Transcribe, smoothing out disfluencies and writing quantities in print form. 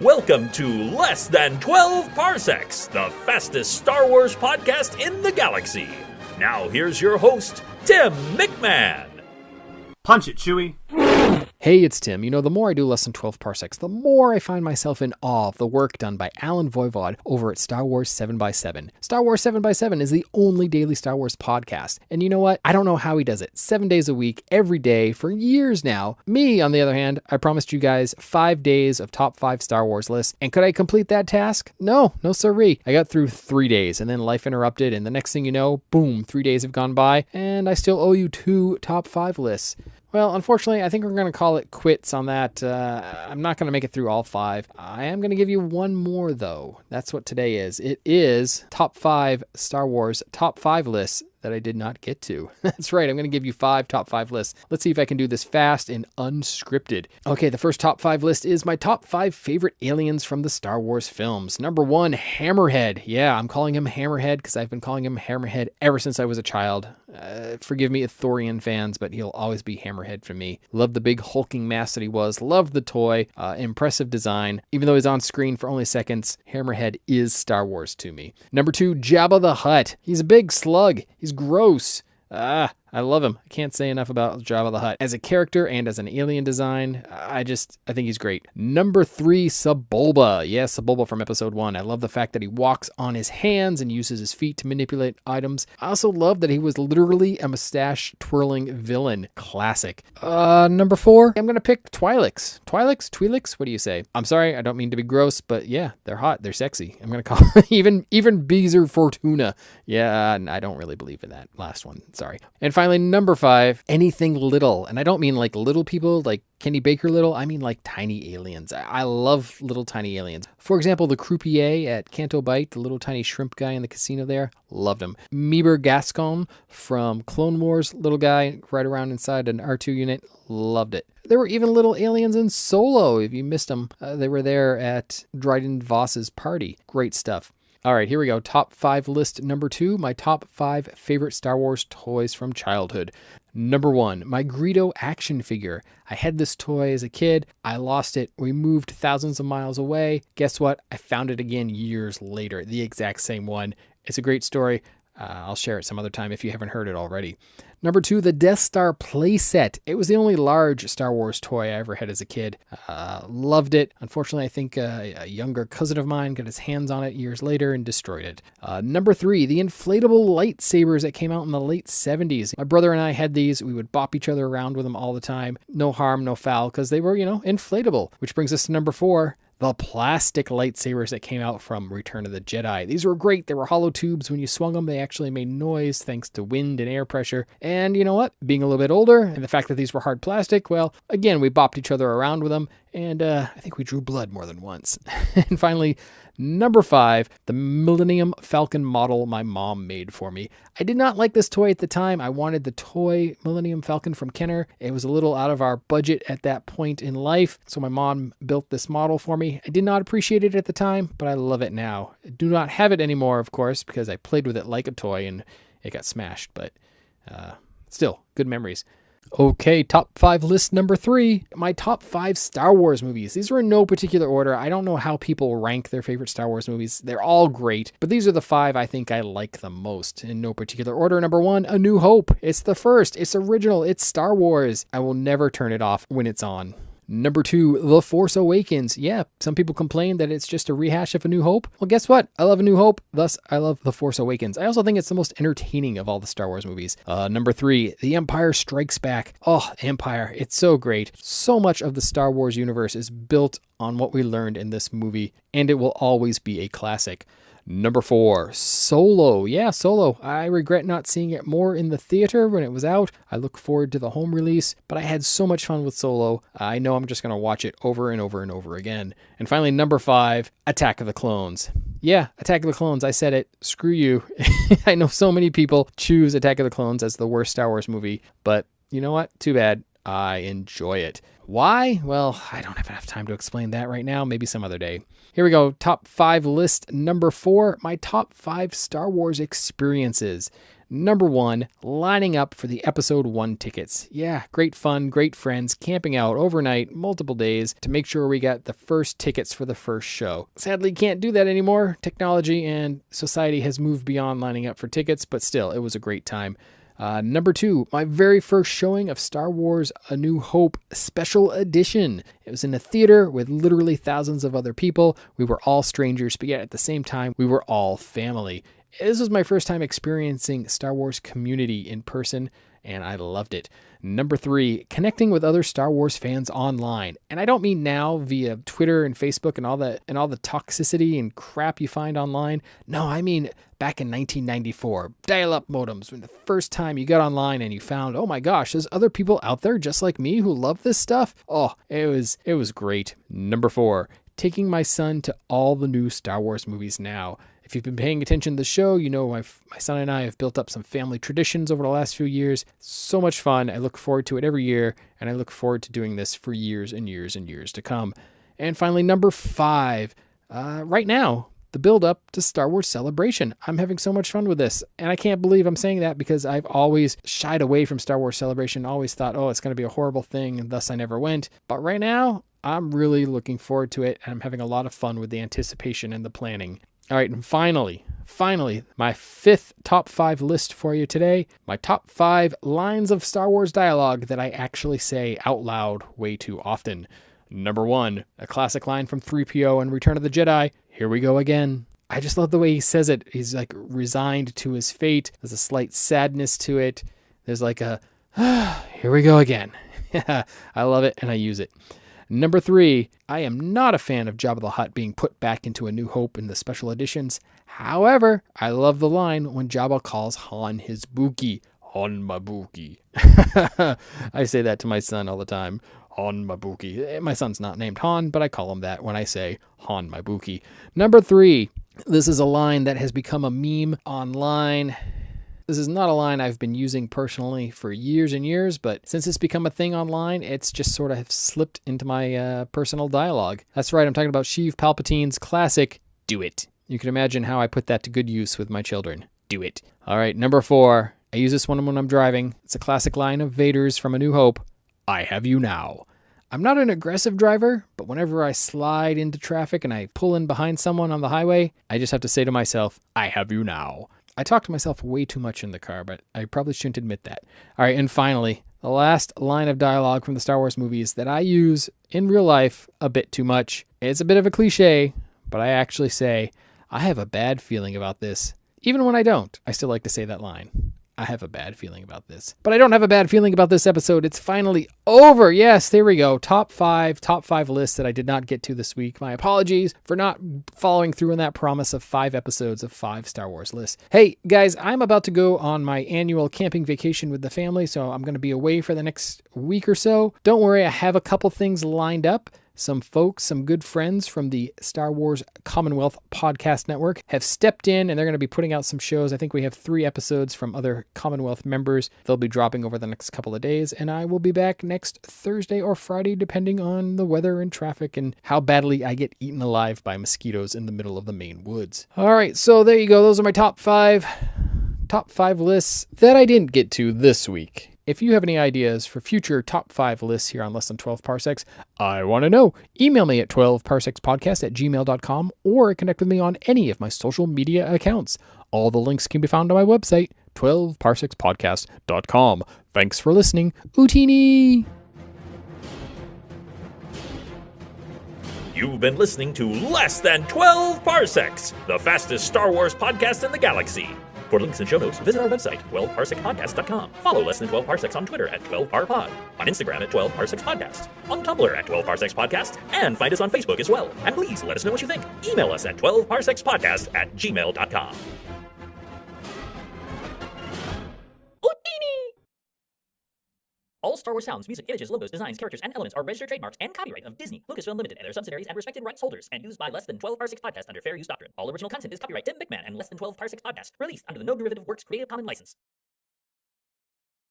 Welcome to Less Than 12 Parsecs, the fastest Star Wars podcast in the galaxy. Now here's your host, Tim McMahon. Punch it, Chewie. Hey, it's Tim. You know, the more I do Less Than 12 Parsecs, the more I find myself in awe of the work done by Alan Voivod over at Star Wars 7x7. Star Wars 7x7 is the only daily Star Wars podcast. And you know what? I don't know how he does it. 7 days a week, every day, for years now. Me, on the other hand, I promised you guys 5 days of top 5 Star Wars lists. And could I complete that task? No sirree. I got through 3 days and then life interrupted. And the next thing you know, boom, 3 days have gone by. And I still owe you 2 top 5 lists. Well, unfortunately, I think we're going to call it quits on that. I'm not going to make it through all 5. I am going to give you one more, though. That's what today is. It is top 5 Star Wars top 5 lists that I did not get to. That's right. I'm going to give you 5 top 5 lists. Let's see if I can do this fast and unscripted. Okay, the first top 5 list is my top 5 favorite aliens from the Star Wars films. Number 1, Hammerhead. Yeah, I'm calling him Hammerhead because I've been calling him Hammerhead ever since I was a child. Forgive me, Thorian fans, but he'll always be Hammerhead for me. Love the big hulking mass that he was. Loved the toy. Impressive design. Even though he's on screen for only seconds, Hammerhead is Star Wars to me. Number 2, Jabba the Hutt. He's a big slug. He's gross. I love him. I can't say enough about Jabba the Hutt. As a character and as an alien design, I think he's great. Number 3, Sebulba. Yeah, Sebulba from episode 1. I love the fact that he walks on his hands and uses his feet to manipulate items. I also love that he was literally a mustache-twirling villain. Classic. Number 4, I'm going to pick Twi'leks. Twi'leks? What do you say? I'm sorry, I don't mean to be gross, but yeah, they're hot. They're sexy. I'm going to call even Beezer Fortuna. Yeah, I don't really believe in that last one. Sorry. And finally, number 5, anything little. And I don't mean like little people, like Kenny Baker little. I mean like tiny aliens. I love little tiny aliens. For example, the croupier at Canto Bight, the little tiny shrimp guy in the casino there, loved him. Meeber Gascon from Clone Wars, little guy right around inside an R2 unit, loved it. There were even little aliens in Solo. If you missed them, they were there at Dryden Voss's party. Great stuff. All right, here we go. Top 5 list number 2, my top 5 favorite Star Wars toys from childhood. Number 1, my Greedo action figure. I had this toy as a kid. I lost it. We moved thousands of miles away. Guess what? I found it again years later, the exact same one. It's a great story. I'll share it some other time if you haven't heard it already. Number 2, the Death Star playset. It was the only large Star Wars toy I ever had as a kid. Loved it. Unfortunately, I think a younger cousin of mine got his hands on it years later and destroyed it. Number 3, the inflatable lightsabers that came out in the late 70s. My brother and I had these. We would bop each other around with them all the time. No harm, no foul, because they were, inflatable. Which brings us to number 4. The plastic lightsabers that came out from Return of the Jedi. These were great. They were hollow tubes. When you swung them, they actually made noise thanks to wind and air pressure. And you know what? Being a little bit older and the fact that these were hard plastic, well, again, we bopped each other around with them. And I think we drew blood more than once. And finally, number 5, the Millennium Falcon model my mom made for me. I did not like this toy at the time. I wanted the toy Millennium Falcon from Kenner. It was a little out of our budget at that point in life, so my mom built this model for me. I did not appreciate it at the time, but I love it now. I do not have it anymore, of course, because I played with it like a toy and it got smashed, but still, good memories. Okay, top 5 list number 3, my top 5 Star Wars movies. These are in no particular order. I don't know how people rank their favorite Star Wars movies. They're all great, but these are the 5 I think I like the most in no particular order. Number 1, A New Hope. It's the first. It's original. It's Star Wars. I will never turn it off when it's on. Number 2, The Force Awakens. Yeah, some people complain that it's just a rehash of A New Hope. Well, guess what? I love A New Hope, thus I love The Force Awakens. I also think it's the most entertaining of all the Star Wars movies. Number 3, The Empire Strikes Back. Oh, Empire. It's so great. So much of the Star Wars universe is built on what we learned in this movie, and it will always be a classic. Number 4, Solo. Yeah, Solo. I regret not seeing it more in the theater when it was out. I look forward to the home release, but I had so much fun with Solo. I know I'm just going to watch it over and over and over again. And finally, number 5, Attack of the Clones. Yeah, Attack of the Clones. I said it. Screw you. I know so many people choose Attack of the Clones as the worst Star Wars movie, but you know what? Too bad. I enjoy it. Why? Well, I don't have enough time to explain that right now. Maybe some other day. Here we go. Top 5 list number 4, my top 5 Star Wars experiences. Number 1, lining up for the episode 1 tickets. Yeah, great fun, great friends, camping out overnight, multiple days to make sure we got the first tickets for the first show. Sadly, can't do that anymore. Technology and society has moved beyond lining up for tickets, but still, it was a great time. Number 2, my very first showing of Star Wars A New Hope Special Edition. It was in a theater with literally thousands of other people. We were all strangers, but yet at the same time, we were all family. This was my first time experiencing Star Wars community in person, and I loved it. Number 3, connecting with other Star Wars fans online. And I don't mean now via Twitter and Facebook and all the toxicity and crap you find online. No, I mean back in 1994, dial-up modems, when the first time you got online and you found, oh my gosh, there's other people out there just like me who love this stuff. Oh, it was great. Number 4, taking my son to all the new Star Wars movies now. If you've been paying attention to the show, you know my son and I have built up some family traditions over the last few years. So much fun. I look forward to it every year, and I look forward to doing this for years and years and years to come. And finally, number 5, right now, the build-up to Star Wars Celebration. I'm having so much fun with this, and I can't believe I'm saying that because I've always shied away from Star Wars Celebration, always thought, oh, it's going to be a horrible thing, and thus I never went. But right now, I'm really looking forward to it, and I'm having a lot of fun with the anticipation and the planning. All right, and finally, my 5th top 5 list for you today. My top 5 lines of Star Wars dialogue that I actually say out loud way too often. Number 1, a classic line from 3PO in Return of the Jedi. Here we go again. I just love the way he says it. He's like resigned to his fate. There's a slight sadness to it. There's like a, here we go again. I love it and I use it. Number 3, I am not a fan of Jabba the Hutt being put back into A New Hope in the special editions. However, I love the line when Jabba calls Han his Buki. Han my Buki. I say that to my son all the time. Han my Buki. My son's not named Han, but I call him that when I say Han my Buki. Number 3, this is a line that has become a meme online. This is not a line I've been using personally for years and years, but since it's become a thing online, it's just sort of slipped into my personal dialogue. That's right, I'm talking about Sheev Palpatine's classic, do it. You can imagine how I put that to good use with my children. Do it. All right, number 4. I use this one when I'm driving. It's a classic line of Vader's from A New Hope. I have you now. I'm not an aggressive driver, but whenever I slide into traffic and I pull in behind someone on the highway, I just have to say to myself, I have you now. I talk to myself way too much in the car, but I probably shouldn't admit that. All right, and finally, the last line of dialogue from the Star Wars movies that I use in real life a bit too much. It's a bit of a cliche, but I actually say, I have a bad feeling about this. Even when I don't, I still like to say that line. I have a bad feeling about this. But I don't have a bad feeling about this episode. It's finally over. Yes, there we go. Top five lists that I did not get to this week. My apologies for not following through on that promise of 5 episodes of 5 Star Wars lists. Hey, guys, I'm about to go on my annual camping vacation with the family, so I'm going to be away for the next week or so. Don't worry, I have a couple things lined up. Some folks, some good friends from the Star Wars Commonwealth Podcast Network have stepped in and they're going to be putting out some shows. I think we have 3 episodes from other Commonwealth members. They'll be dropping over the next couple of days, and I will be back next Thursday or Friday, depending on the weather and traffic and how badly I get eaten alive by mosquitoes in the middle of the Maine woods. All right, so there you go. Those are my top five lists that I didn't get to this week. If you have any ideas for future top 5 lists here on Less Than 12 Parsecs, I want to know. Email me at 12parsekspodcast@gmail.com or connect with me on any of my social media accounts. All the links can be found on my website, 12parsekspodcast.com. Thanks for listening. Utini! You've been listening to Less Than 12 Parsecs, the fastest Star Wars podcast in the galaxy. For links and show notes, visit our website, 12parsekpodcast.com. Follow Less Than 12 Parsecs on Twitter at 12parpod, on Instagram at 12parsekspodcast, on Tumblr at 12parsekspodcast, and find us on Facebook as well. And please let us know what you think. Email us at 12parsekspodcast@gmail.com. All Star Wars sounds, music, images, logos, designs, characters, and elements are registered trademarks and copyright of Disney, Lucasfilm Limited, and their subsidiaries and respective rights holders, and used by Less Than 12 Parsecs Podcast under fair use doctrine. All original content is copyright Tim McMahon and Less Than 12 Parsecs Podcast, released under the No Derivative Works Creative Commons license.